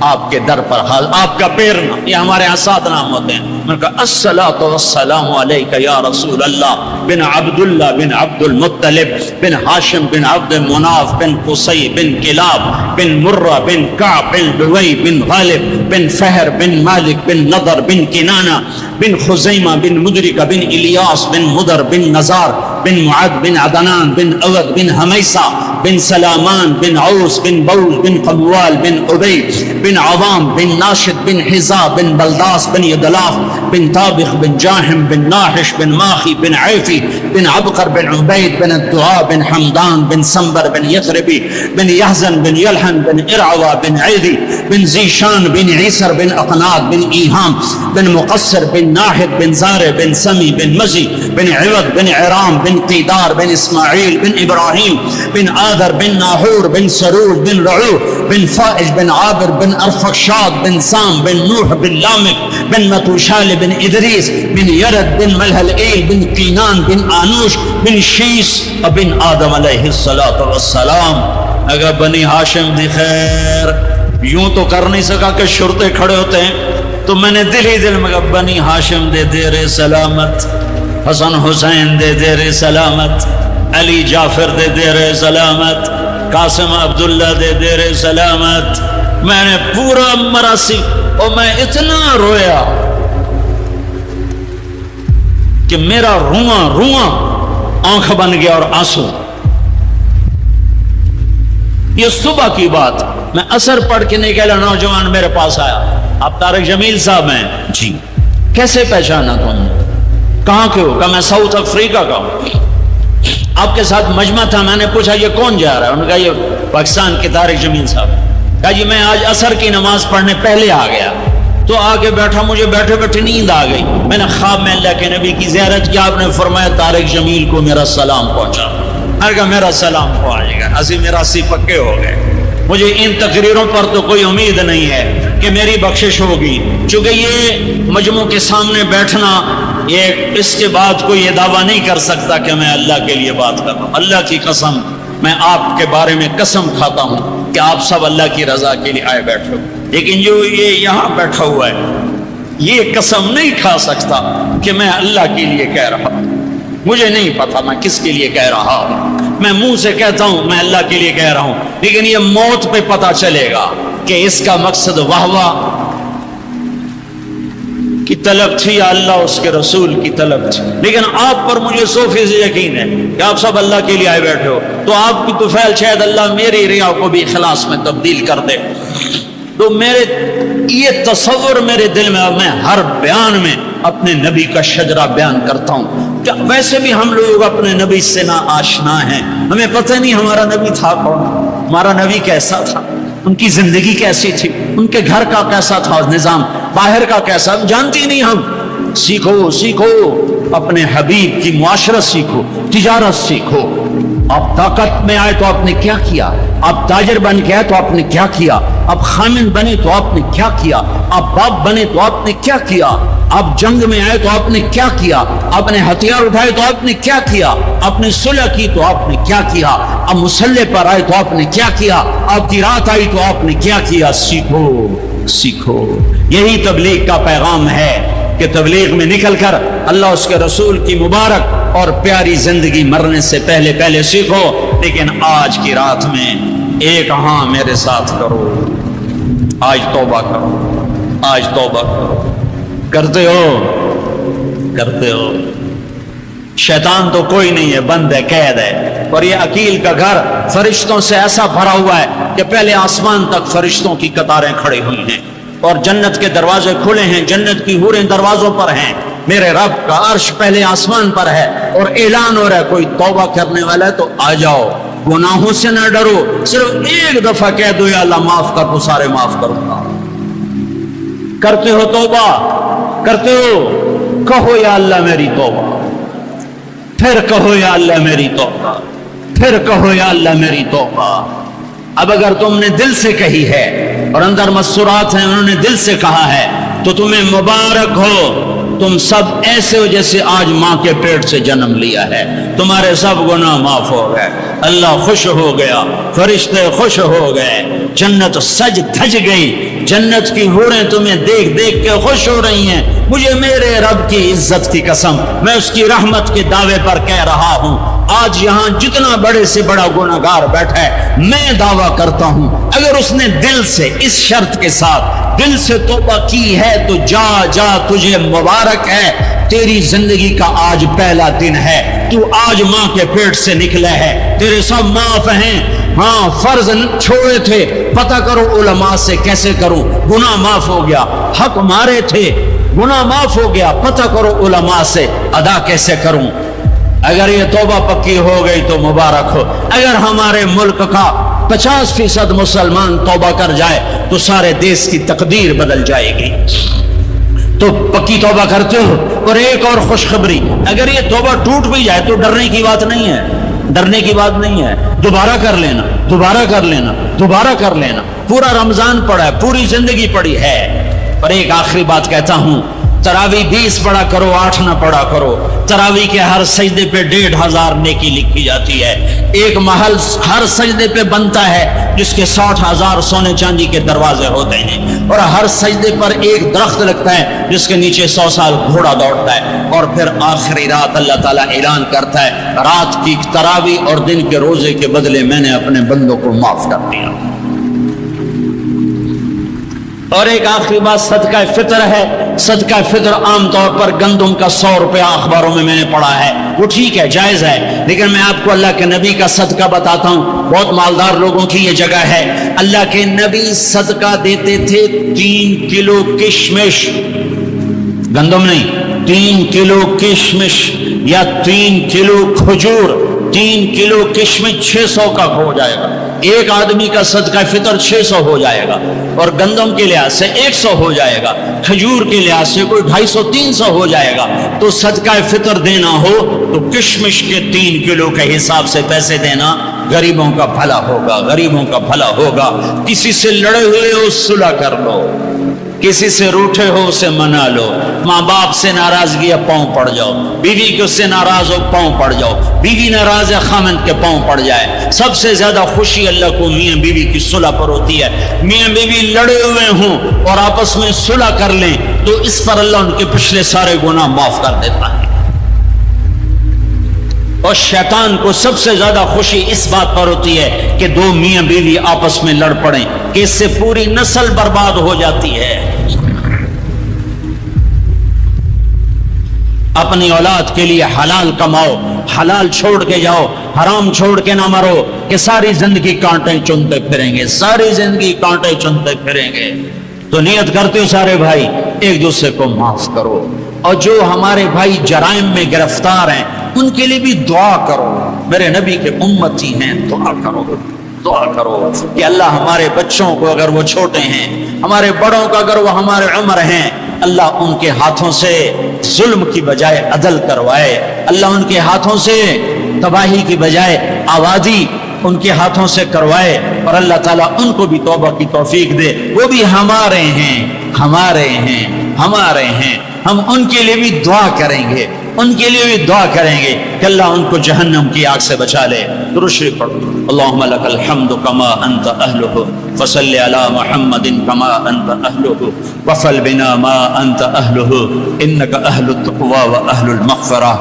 آپ کے در پر حال. آپ کا پیرنا، یہ ہمارے یہاں 7 نام ہوتے ہیں. میں نے کہا الصلاۃ والسلام علیک یا رسول اللہ بن عبداللہ بن عبد المطلب بن ہاشم بن عبد مناف بن قصی بن کلاب بن مرہ بن کعب بن لوی بن غالب بن فہر بن مالک بن نضر بن کنانہ بن خزیمہ بن مدرکہ بن الیاس بن مدر بن نزار بن معد بن عدنان بن اود بن حمیسہ بن سلامان بن عوس بن بول بن قموال بن عبی بن عوام بن ناشد بن حزا بن بلداس بن یدلاف بن طابخ بن جاہم بن ناحش بن ماخی بن عیفی بن عبقر بن عبید بن الدعاء بن حمدان بن سنبر بن یثربی بن یحزن بن یلحن بن ارعوا بن عیدی بن زیشان بن عیسر بن اقناد بن ایہام بن مقصر بن ناحد بن زار بن سمی بن مزی بن عوض بن عرام بن قیدار بن اسماعیل بن ابراہیم بن آذر بن ناحور بن سرور بن رعو بن فائج بن عابر بن ارفقشاد بن سام بن نوح بن لامک بن متوشال بن ادریس بن یرد بن ملحلئیل بن قینان بن آنوش بن شیس بن آدم علیہ السلام. اگر بنی ہاشم دی خیر یوں تو کر نہیں سکا کہ شرطے کھڑے ہوتے ہیں، تو میں نے دل ہی دل میں کہا بنی ہاشم دے دیر سلامت، حسن حسین دے دیر سلامت، علی جعفر دے دیر سلامت، قاسم عبداللہ دے دیر سلامت. میں نے پورا مراسی اور میں اتنا رویا کہ میرا رواں آنکھ بن گیا اور آنسو. یہ صبح کی بات، میں اثر پڑھ کے نکلا، نوجوان میرے پاس آیا. آپ طارق جمیل صاحب ہیں؟ جی. کیسے پہچانا تم نے؟ کہاں کے ہو؟ کہا میں ساؤتھ افریقہ کا ہوں. آپ کے ساتھ مجمع تھا. میں نے پوچھا یہ کون جا رہا ہے؟ انہوں نے کہا یہ پاکستان کے طارق جمیل صاحب. کہا جی میں آج عصر کی نماز پڑھنے پہلے آ گیا تو آ کے بیٹھا، مجھے بیٹھے بیٹھے نیند آ گئی. میں نے خواب میں اللہ کے نبی کی زیارت کی. آپ نے فرمایا طارق جمیل کو میرا سلام پہنچا. میں نے کہا میرا سلام پہنچے گا. اسی میرا سی پکے ہو گئے. مجھے ان تقریروں پر تو کوئی امید نہیں ہے کہ میری بخشش ہوگی، چونکہ یہ مجموع کے سامنے بیٹھنا، یہ اس کے بعد کوئی یہ دعویٰ نہیں کر سکتا کہ میں اللہ کے لیے بات کر رہا ہوں. اللہ کی قسم، میں آپ کے بارے میں قسم کھاتا ہوں کہ آپ سب اللہ کی رضا کے لیے آئے بیٹھے ہو. لیکن جو یہ یہاں بیٹھا ہوا ہے یہ قسم نہیں کھا سکتا کہ میں اللہ کے لیے کہہ رہا ہوں. مجھے نہیں پتا میں کس کے لیے کہہ رہا ہوں. میں منہ سے کہتا ہوں میں اللہ کے لیے کہہ رہا ہوں، لیکن یہ موت پہ پتا چلے گا کہ اس کا مقصد واہ کی طلب تھی یا اللہ اس کے رسول کی طلب تھی. لیکن آپ پر مجھے 100% یقین ہے کہ آپ سب اللہ کے لیے آئے بیٹھے ہو. تو آپ کی طفیل شاید اللہ میری ریا کو بھی اخلاص میں تبدیل کر دے. تو میرے یہ تصور میرے دل میں، میں ہر بیان میں اپنے نبی کا شجرہ بیان کرتا ہوں. ویسے بھی ہم لوگ اپنے نبی سے نا آشنا ہیں، ہمیں پتہ نہیں ہمارا نبی تھا کون، ہمارا نبی کیسا تھا، ان کی زندگی کیسی تھی، ان کے گھر کا کیسا تھا نظام، باہر کا کیسا، جانتی نہیں. ہم سیکھو اپنے حبیب کی معاشرت سیکھو، تجارت سیکھو. آپ طاقت میں آئے تو آپ نے کیا کیا، آپ تاجر بن کے آئے تو آپ نے کیا کیا، آپ خامن بنے تو آپ نے کیا کیا، آپ باپ بنے تو آپ نے کیا کیا، آپ جنگ میں آئے تو آپ نے کیا کیا، آپ نے ہتھیار اٹھائے تو آپ نے کیا کیا، آپ نے صلح کی تو آپ نے کیا کیا، آپ مسلح پر آئے تو آپ نے کیا کیا، آپ کی رات آئی تو آپ نے کیا کیا. سیکھو. یہی تبلیغ کا پیغام ہے. کہ تبلیغ میں نکل کر اللہ اس کے رسول کی مبارک اور پیاری زندگی مرنے سے پہلے پہلے سیکھو، لیکن آج کی رات میں ایک ہاں میرے ساتھ کرو، آج توبہ کرو، آج توبہ کرو۔ کرتے ہو شیطان تو کوئی نہیں ہے، بند ہے، قید ہے، اور یہ عقیل کا گھر فرشتوں سے ایسا بھرا ہوا ہے کہ پہلے آسمان تک فرشتوں کی قطاریں کھڑی ہوئی ہیں اور جنت کے دروازے کھلے ہیں، جنت کی حوریں دروازوں پر ہیں، میرے رب کا عرش پہلے آسمان پر ہے، اور اعلان ہو رہا ہے کوئی توبہ کرنے والا ہے تو آ جاؤ، گناہوں سے نہ ڈرو، صرف ایک دفعہ کہہ دو یا اللہ معاف کر تو سارے معاف کروں گا۔ کرتے ہو توبہ؟ کرتے ہو؟ کہو یا اللہ میری توبہ، پھر کہو یا اللہ میری توبہ، پھر کہو یا اللہ میری توبہ۔ اب اگر تم نے دل سے کہی ہے اور اندر مسورات ہیں انہوں نے دل سے کہا ہے تو تمہیں مبارک ہو، تم سب ایسے ہو جیسے آج ماں کے پیٹ سے جنم لیا ہے، تمہارے سب گناہ معاف ہو گئے، اللہ خوش ہو گیا، فرشتے خوش ہو گئے، جنت سج دھج گئی، جنت کی حوریں تمہیں دیکھ دیکھ کے خوش ہو رہی ہیں۔ مجھے میرے رب کی عزت کی قسم، میں اس کی رحمت کے دعوے پر کہہ رہا ہوں، آج یہاں جتنا بڑے سے بڑا گناہگار بیٹھا ہے، میں دعویٰ کرتا ہوں اگر اس نے دل سے اس شرط کے ساتھ دل سے توبہ کی ہے تو جا جا، تجھے مبارک ہے، تیری زندگی کا آج پہلا دن ہے، تو آج ماں کے پیٹ سے نکلا ہے، تیرے سب معاف ہیں۔ ہاں فرض چھوڑے تھے، پتہ کرو علماء سے کیسے کروں، گناہ معاف ہو گیا، حق مارے تھے، گناہ معاف ہو گیا، پتہ کرو علماء سے ادا کیسے کروں۔ اگر یہ توبہ پکی ہو گئی تو مبارک ہو۔ اگر ہمارے ملک کا 50% مسلمان توبہ کر جائے تو سارے دیش کی تقدیر بدل جائے گی۔ تو پکی توبہ کرتے ہو؟ اور ایک اور خوشخبری، اگر یہ توبہ ٹوٹ بھی جائے تو ڈرنے کی بات نہیں ہے، ڈرنے کی بات نہیں ہے، دوبارہ کر لینا، دوبارہ کر لینا، دوبارہ کر لینا، پورا رمضان پڑا ہے، پوری زندگی پڑی ہے۔ اور ایک آخری بات کہتا ہوں، تراوی 20 پڑھا کرو، 8 نہ پڑھا کرو، تراوی کے ہر سجدے پہ 1500 نیکی لکھی جاتی ہے، ایک محل ہر سجدے پہ بنتا ہے جس کے 60,000 سونے چاندی کے دروازے ہوتے ہیں، اور ہر سجدے پر ایک درخت لگتا ہے جس کے نیچے 100 سال گھوڑا دوڑتا ہے، اور پھر آخری رات اللہ تعالیٰ اعلان کرتا ہے رات کی تراوی اور دن کے روزے کے بدلے میں نے اپنے بندوں کو معاف کر دیا۔ اور ایک آخری بات صدقہ فطر ہے۔ صدقہ فطر عام طور پر گندم کا 100 روپیہ اخباروں میں نے پڑھا ہے، وہ ٹھیک ہے، جائز ہے، لیکن میں آپ کو اللہ کے نبی کا صدقہ بتاتا ہوں، بہت مالدار لوگوں کی یہ جگہ ہے۔ اللہ کے نبی صدقہ دیتے تھے 3 کلو کشمش، گندم نہیں، 3 کلو کشمش یا 3 کلو کھجور، 3 کلو کشمش 600 کا ہو جائے گا، ایک آدمی کا صدقہ فطر 600 ہو جائے گا، اور گندم کے لحاظ سے 100 ہو جائے گا، کھجور کے لحاظ سے کوئی 250-300 ہو جائے گا۔ تو صدقہ فطر دینا ہو تو کشمش کے 3 کلو کے حساب سے پیسے دینا، غریبوں کا بھلا ہوگا، غریبوں کا بھلا ہوگا۔ کسی سے لڑے ہوئے ہو صلح کر لو، کسی سے روٹھے ہو اسے منا لو، ماں باپ سے ناراضگی ہے پاؤں پڑ جاؤ، بیوی کے اس سے ناراض ہو پاؤں پڑ جاؤ، بیوی ناراض ہے خامند کے پاؤں پڑ جائے۔ سب سے زیادہ خوشی اللہ کو میاں بیوی کی صلح پر ہوتی ہے۔ میاں بیوی لڑے ہوئے ہوں اور آپس میں صلح کر لیں تو اس پر اللہ ان کے پچھلے سارے گناہ معاف کر دیتا ہے۔ اور شیطان کو سب سے زیادہ خوشی اس بات پر ہوتی ہے کہ 2 میاں بیوی آپس میں لڑ پڑیں، کہ اس سے پوری نسل برباد ہو جاتی ہے۔ اپنی اولاد کے لیے حلال کماؤ، حلال چھوڑ کے جاؤ، حرام چھوڑ کے نہ مرو کہ ساری زندگی کانٹے چنتے پھریں گے، ساری زندگی کانٹے چنتے پھریں گے۔ تو نیت کرتے ہو سارے بھائی ایک دوسرے کو معاف کرو، اور جو ہمارے بھائی جرائم میں گرفتار ہیں ان کے لیے بھی دعا کرو، میرے نبی کے امتی ہیں، دعا کرو، دعا کرو کہ اللہ ہمارے بچوں کو اگر وہ چھوٹے ہیں، ہمارے بڑوں کو اگر وہ ہمارے عمر ہیں، اللہ ان کے ہاتھوں سے ظلم کی بجائے عدل کروائے، اللہ ان کے ہاتھوں سے تباہی کی بجائے آبادی ان کے ہاتھوں سے کروائے، اور اللہ تعالیٰ ان کو بھی توبہ کی توفیق دے۔ وہ بھی ہمارے ہیں، ہمارے ہیں، ہمارے ہیں، ہم ان کے لیے بھی دعا کریں گے۔ ان کے لیے بھی دعا کریں گے کہ اللہ ان کو جہنم کی آگ سے بچا لے. درود شریف پڑھو. اللہم لک الحمد کما انت اہلہ فصل علی محمد کما انت اہلہ وفل بنا ما انت اہلہ انک اہل التقوی و اہل المغفرہ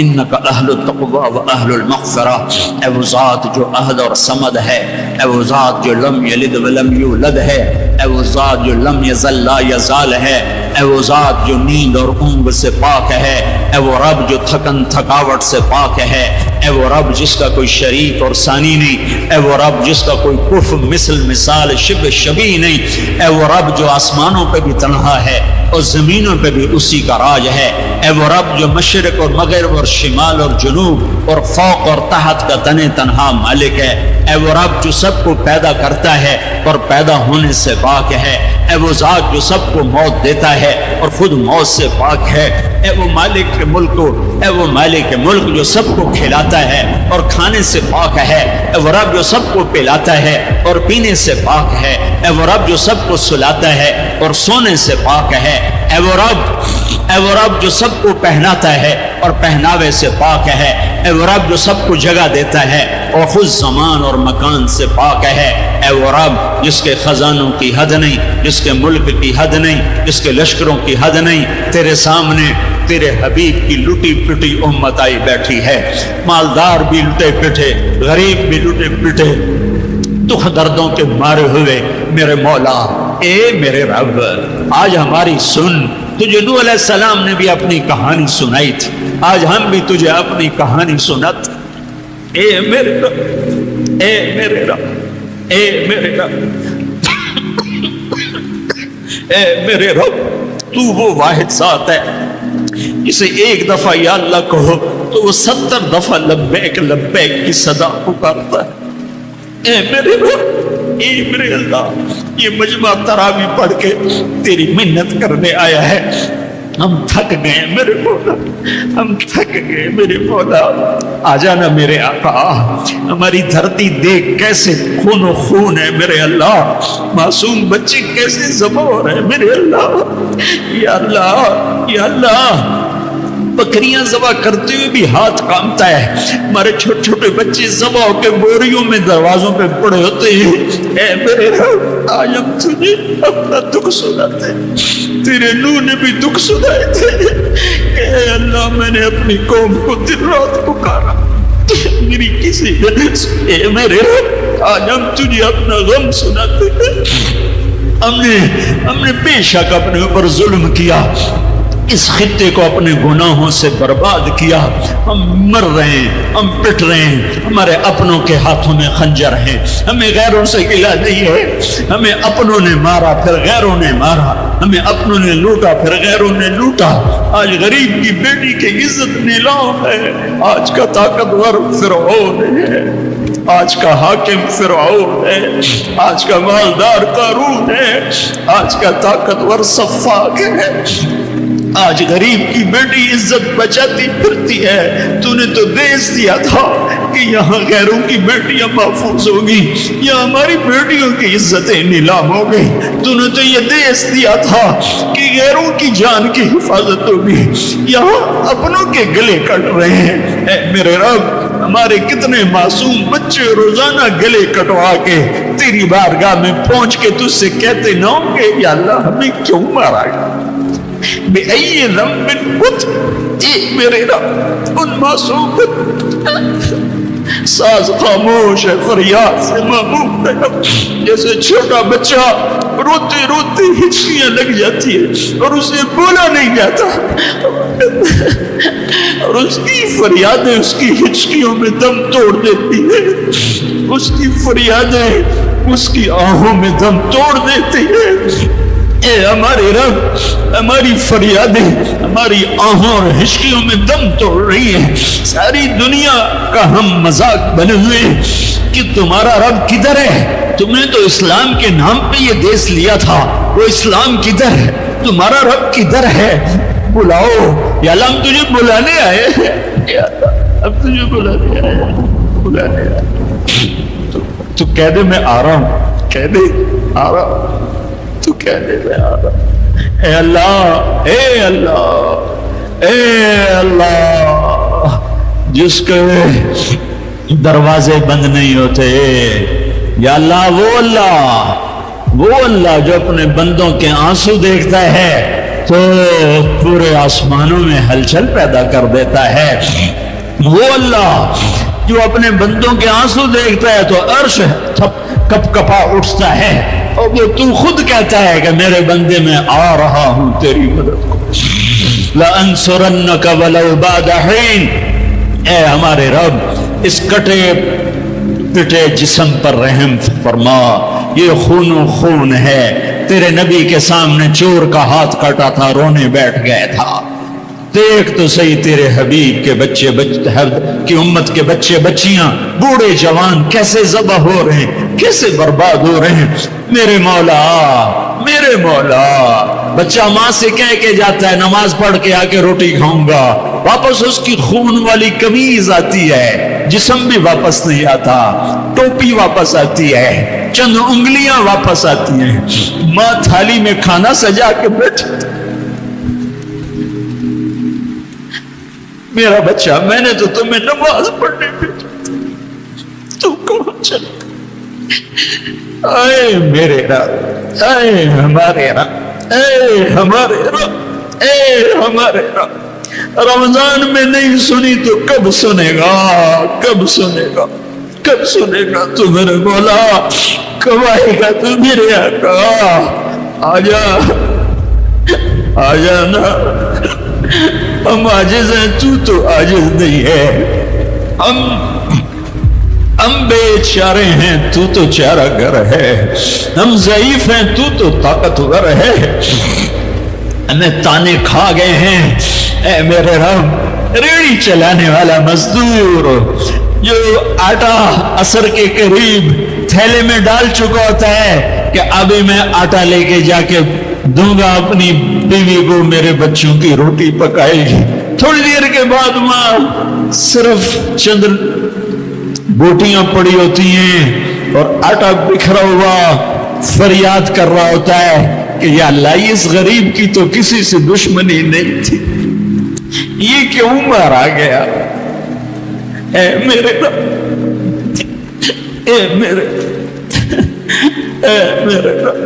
انک اہل التقوی و اہل المغفرہ. اے وہ ذات جو احد اور صمد ہے، اے وہ ذات جو لم یلد ولم یولد ہے، اے وہ ذات جو لم یزل لا یزال ہے، اے وہ ذات جو نیند اور اونگ سے پاک ہے، اے وہ رب جو تھکن تھکاوٹ سے پاک ہے، اے وہ رب جس کا کوئی شریک اور ثانی نہیں، اے وہ رب جس کا کوئی کف مثل مثال شبہ شبیہ نہیں، اے وہ رب جو آسمانوں پہ بھی تنہا ہے اور زمینوں پہ بھی اسی کا راج ہے، اے وہ رب جو مشرق اور مغرب اور شمال اور جنوب اور فوق اور تحت کا تنہا مالک ہے، اے وہ رب جو سب کو پیدا کرتا ہے اور پیدا ہونے سے پاک ہے، اے وہ ذات جو سب کو موت دیتا ہے اور خود موت سے پاک ہے، اے وہ مالک ملک، اے وہ مالک ملک جو سب کو کھلاتا ہے اور کھانے سے پاک ہے، اے وہ رب جو سب کو پلاتا ہے اور پینے سے پاک ہے، اے وہ رب جو سب کو سلاتا ہے اور سونے سے پاک ہے، اے وہ رب جو سب کو پہناتا ہے اور پہناوے سے پاک ہے، اے وہ رب جو سب کو جگہ دیتا ہے اور خود زمان اور مکان سے پاک ہے، اے وہ رب جس کے خزانوں کی حد نہیں، جس کے ملک کی حد نہیں، جس کے لشکروں کی حد نہیں. تیرے سامنے تیرے حبیب کی لٹی پٹی امت آئی بیٹھی ہے، مالدار بھی لٹے پٹے، غریب بھی لٹے پٹے، دکھ دردوں کے مارے ہوئے. میرے مولا، اے میرے رب، آج ہماری سن. تجھے نوح علیہ السلام نے بھی اپنی کہانی سنائی تھی، آج ہم بھی تجھے اپنی کہانی سنت. اے میرے رب، اے میرے رب، اے میرے رب، اے میرے رب، تو وہ واحد ذات ہے جسے ایک دفعہ یا اللہ کہو تو وہ 70 دفعہ لبیک لبیک کی صدا پکارتا ہے. اے میرے رب، اے میرے اللہ، یہ مجمع تراویح پڑھ کے تیری منت کرنے آیا ہے. ہم تھک گئے میرے مولا، ہم تھک گئے میرے مولا. آ جانا میرے آقا. ہماری دھرتی دیکھ کیسے خون و خون ہے میرے اللہ، معصوم بچے کیسے ذبح ہو رہے ہیں میرے اللہ. یا اللہ، یا اللہ، بکریاں ذبح کرتے ہوئے بھی ہاتھ کامتا ہے. ہمارے چھوٹے چھوٹے بچے ذبح ہو کے بوریوں میں دروازوں پہ پڑے ہوتے ہیں. اے میرے رب، آج ہم تجھے اپنا دکھ سناتے ہیں. تیرے نوح نے بھی دکھ سنائے تھے کہ اے اللہ، میں نے اپنی قوم کو دن رات پکارا، میری کسی وجہ سے. اے میرے رب، آج ہم تجھے اپنا غم سناتے ہیں. ہم نے بے شک اپنے اوپر ظلم کیا، اس خطے کو اپنے گناہوں سے برباد کیا. ہم مر رہے ہیں، ہم پٹ رہے ہیں، ہمارے اپنوں کے ہاتھوں میں خنجر ہیں. ہمیں غیروں سے گلہ نہیں ہے. ہمیں اپنوں نے مارا پھر غیروں نے مارا، ہمیں اپنوں نے لوٹا پھر غیروں نے لوٹا. آج غریب کی بیٹی کی عزت نیلام ہے. آج کا طاقتور فرعون ہے، آج کا حاکم فرعون ہے، آج کا مالدار قارون ہے، آج کا طاقتور صفاق ہے. آج غریب کی بیٹی عزت بچاتی پھرتی ہے. تو نے تو دیس دیا تھا کہ یہاں غیروں کی بیٹیاں محفوظ ہوگی، یہاں ہماری بیٹیوں کی عزتیں نیلام ہو گئی. تو نے تو یہ دیس دیا تھا کہ غیروں کی جان کی حفاظت ہوگی، یہاں اپنوں کے گلے کٹ رہے ہیں. اے میرے رب، ہمارے کتنے معصوم بچے روزانہ گلے کٹوا کے تیری بارگاہ میں پہنچ کے تجھ سے کہتے نہ ہوں کہ یا اللہ ہمیں کیوں مارا گیا، بے ای ذنب قتل. اے میرے رب، ان معصوم ساز خاموش ہے، فریاد سے معمول ہے. جیسے چھوٹا بچہ روتے روتے ہچکیاں لگ جاتی ہے اور اسے بولا نہیں جاتا، اور اس کی فریادیں اس کی ہچکیوں میں دم توڑ دیتی ہے. اس کی فریادیں اس کی آہوں میں دم توڑ دیتی ہے. اے ہمارے رب، ہماری فریادیں ہماری آہوں اور ہچکیوں میں دم توڑ رہی ہیں. ساری دنیا کا ہم مذاق بنے ہوئے کہ تمہارا رب کدھر ہے؟ تم نے تو اسلام کے نام پہ یہ دیس لیا تھا، وہ اسلام کدھر ہے؟ تمہارا رب کدھر ہے؟ بلاؤ یا اللہ، ہم تجھے بلانے آئے ہیں. اب تجھے بلانے آئے ہیں، بلانے آئے. تو کہہ دے میں آ رہا ہوں، کہہ دے آ رہا ہوں، تو کہہ دے میں آ رہا ہوں. اے اللہ، اے اللہ، اے اللہ جس کے دروازے بند نہیں ہوتے، یا اللہ وہ اللہ جو اپنے بندوں کے آنسو دیکھتا ہے تو پورے آسمانوں میں ہلچل پیدا کر دیتا ہے، وہ اللہ جو اپنے بندوں کے آنسو دیکھتا ہے تو عرش کپ کپا اٹھتا ہے، اور وہ تو خود کہتا ہے کہ میرے بندے میں آ رہا ہوں تیری مدد کو، لَأَنْصُرَنَّكَ وَلَوْ بَعْدَ حِينٍ۔ اے ہمارے رب اس کٹے پٹے جسم پر رحم فرما، یہ خون و خون ہے، تیرے نبی کے سامنے چور کا ہاتھ کاٹا تھا، رونے بیٹھ گئے تھا، دیکھ تو صحیح تیرے حبیب کے بچے کی امت کے بچے بچیاں بوڑھے جوان کیسے ذبح ہو رہے ہیں، کیسے برباد ہو رہے ہیں، میرے مولا بچہ ماں سے کہہ کے جاتا ہے نماز پڑھ کے آ کے روٹی کھاؤں گا، واپس اس کی خون والی قمیض آتی ہے، جسم بھی واپس نہیں آتا، ٹوپی واپس آتی ہے، چند انگلیاں واپس آتی ہیں، ماں تھالی میں کھانا سجا کے بیٹھ، میرا بچہ میں نے تو تمہیں نماز پڑھنے بھیجا، تو کہاں چلا؟ اے میرے رب، اے ہمارے رب، اے ہمارے رب، اے ہمارے رب، رمضان میں نہیں سنی تو کب سنے گا، کب سنے گا، کب سنے گا تو میرے مولا، کب آئے گا تو میرے آقا، آجا آجا نا، ہم عاجز ہیں تو عاجز نہیں ہے، ہم بے چارے ہیں تو چارہ گر ہے، ہم ضعیف ہیں تو طاقتور ہے، ہمیں تانے کھا گئے ہیں، اے میرے رب، ریڑھی چلانے والا مزدور جو آٹا عصر کے قریب تھیلے میں ڈال چکا ہوتا ہے کہ ابھی میں آٹا لے کے جا کے دوں گا اپنی بیوی کو، میرے بچوں کی روٹی پکائے گی، تھوڑی دیر کے بعد ماں صرف چند بوٹیاں پڑی ہوتی ہیں اور آٹا بکھرا ہوا فریاد کر رہا ہوتا ہے کہ یا اللہ اس غریب کی تو کسی سے دشمنی نہیں تھی، یہ کیوں مارا گیا؟ اے میرے رب، اے میرے رب،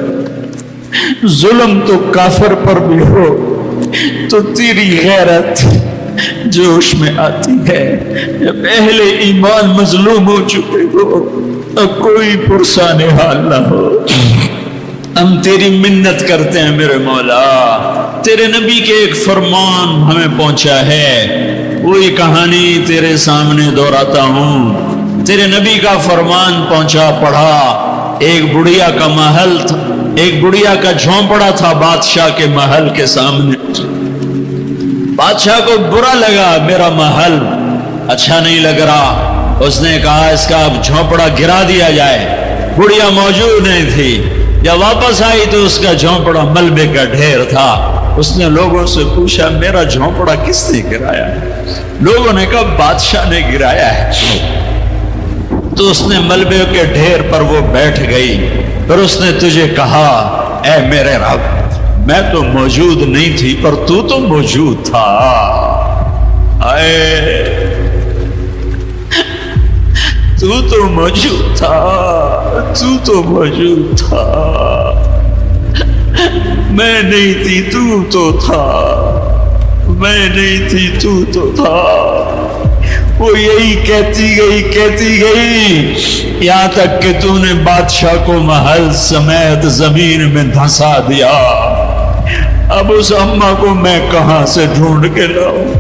ظلم تو کافر پر بھی ہو تو تیری غیرت جوش میں آتی ہے، جب اہل ایمان مظلوم ہو چکے ہو اب کوئی پرسان حال نہ ہو، ہم تیری منت کرتے ہیں میرے مولا، تیرے نبی کے ایک فرمان ہمیں پہنچا ہے، وہی کہانی تیرے سامنے دہراتا ہوں، تیرے نبی کا فرمان پہنچا پڑھا، ایک بڑھیا کا محل تھا، ایک بڑھیا کا جھونپڑا تھا بادشاہ کے محل کے سامنے، بادشاہ کو برا لگا، میرا محل اچھا نہیں لگ رہا، اس نے کہا اس کا اب جھونپڑا گرا دیا جائے، بڑھیا موجود نہیں تھی، جب واپس آئی تو اس کا جھونپڑا ملبے کا ڈھیر تھا، اس نے لوگوں سے پوچھا میرا جھونپڑا کس نے گرایا ہے؟ لوگوں نے کہا بادشاہ نے گرایا ہے، تو اس نے ملبے کے ڈھیر پر وہ بیٹھ گئی، پھر اس نے تجھے کہا اے میرے رب میں تو موجود نہیں تھی پر تو موجود تھا، تو موجود تھا، تو موجود تھا، میں نہیں تھی تو تھا، میں نہیں تھی تو تھا، وہ یہی کہتی گئی یہاں تک کہ تو نے بادشاہ کو محل سمیت زمین میں دھنسا دیا، اب اس اماں کو میں کہاں سے ڈھونڈ کے لاؤں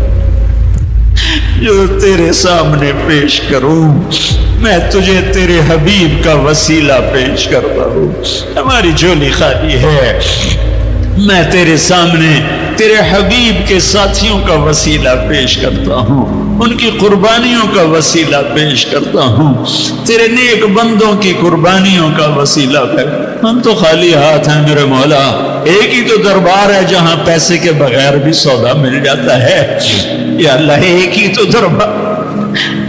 جو تیرے سامنے پیش کروں؟ میں تجھے تیرے حبیب کا وسیلہ پیش کرتا ہوں، ہماری جھولی خالی ہے، میں تیرے سامنے تیرے حبیب کے ساتھیوں کا وسیلہ پیش کرتا ہوں، ان کی قربانیوں کا وسیلہ پیش کرتا ہوں، تیرے نیک بندوں کی قربانیوں کا وسیلہ پیش، ہم تو خالی ہاتھ ہیں میرے مولا، ایک ہی تو دربار ہے جہاں پیسے کے بغیر بھی سودا مل جاتا ہے، یا اللہ ایک ہی تو دربار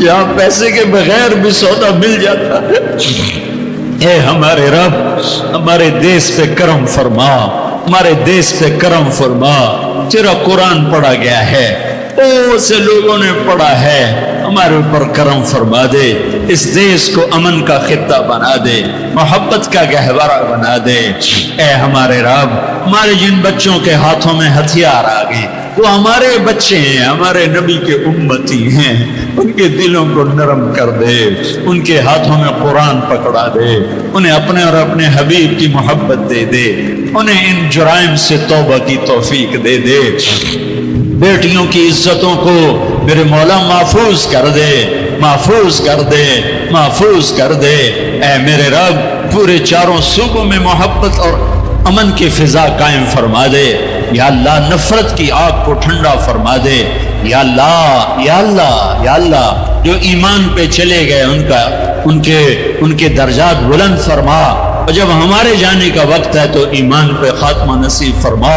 جہاں پیسے کے بغیر بھی سودا مل جاتا ہے، اے ہمارے رب ہمارے دیس پہ کرم فرما، ہمارے دیس پہ کرم فرما، تیرا قرآن پڑھا گیا ہے، بہت سے لوگوں نے پڑھا ہے، ہمارے اوپر کرم فرما دے، اس دیش کو امن کا خطہ بنا دے، محبت کا گہوارہ بنا دے۔ اے ہمارے رب، ہمارے جن بچوں کے ہاتھوں میں ہتھیار آ گئے وہ ہمارے بچے ہیں، ہمارے نبی کے امتی ہیں، ان کے دلوں کو نرم کر دے، ان کے ہاتھوں میں قرآن پکڑا دے، انہیں اپنے اور اپنے حبیب کی محبت دے دے، انہیں ان جرائم سے توبہ کی توفیق دے دے۔ بیٹیوں کی عزتوں کو میرے مولا محفوظ کر دے، محفوظ کر دے، محفوظ کر دے۔ اے میرے رب، پورے چاروں صوبوں میں محبت اور امن کی فضا قائم فرما دے۔ یا اللہ، نفرت کی آگ کو ٹھنڈا فرما دے۔ یا اللہ، یا اللہ، یا اللہ، جو ایمان پہ چلے گئے ان کے درجات بلند فرما، اور جب ہمارے جانے کا وقت ہے تو ایمان پہ خاتمہ نصیب فرما۔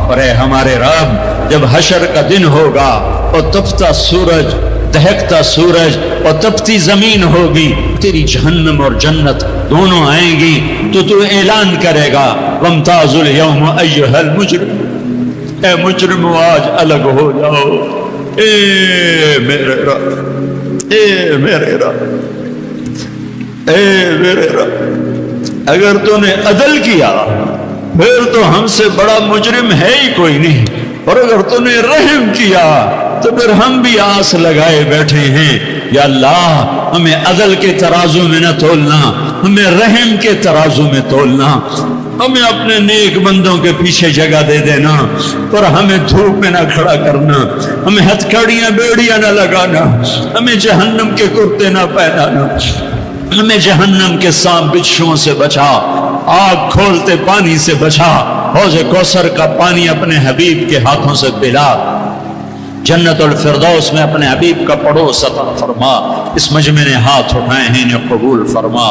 اور اے ہمارے رب، جب حشر کا دن ہوگا اور تپتا سورج، دہکتا سورج اور تپتی زمین ہوگی، تیری جہنم اور جنت دونوں آئیں گی، تو اعلان کرے گا وامتاز اليوم ایھا المجرم، اے مجرم آج الگ ہو جاؤ۔ اے میرے رب، اے میرے رب، اے میرے رب، اگر تو نے عدل کیا پھر تو ہم سے بڑا مجرم ہے ہی کوئی نہیں، اور اگر تو نے رحم کیا تو پھر ہم بھی آس لگائے بیٹھے ہیں۔ یا اللہ، ہمیں عدل کے ترازو میں نہ تولنا، ہمیں رحم کے ترازو میں تولنا، ہمیں اپنے نیک بندوں کے پیچھے جگہ دے دینا، اور ہمیں دھوپ میں نہ کھڑا کرنا، ہمیں ہتھکڑیاں بیڑیاں نہ لگانا، ہمیں جہنم کے کرتے نہ پہنانا، ہمیں جہنم کے سانپ بچھوؤں سے بچا، آگ کھولتے پانی سے بچا، حوض کوثر کا پانی اپنے حبیب کے ہاتھوں سے پلا، جنت الفردوس میں اپنے حبیب کا پڑوس عطا فرما۔ اس مجمع نے ہاتھ اٹھائے ہیں، انہیں قبول فرما۔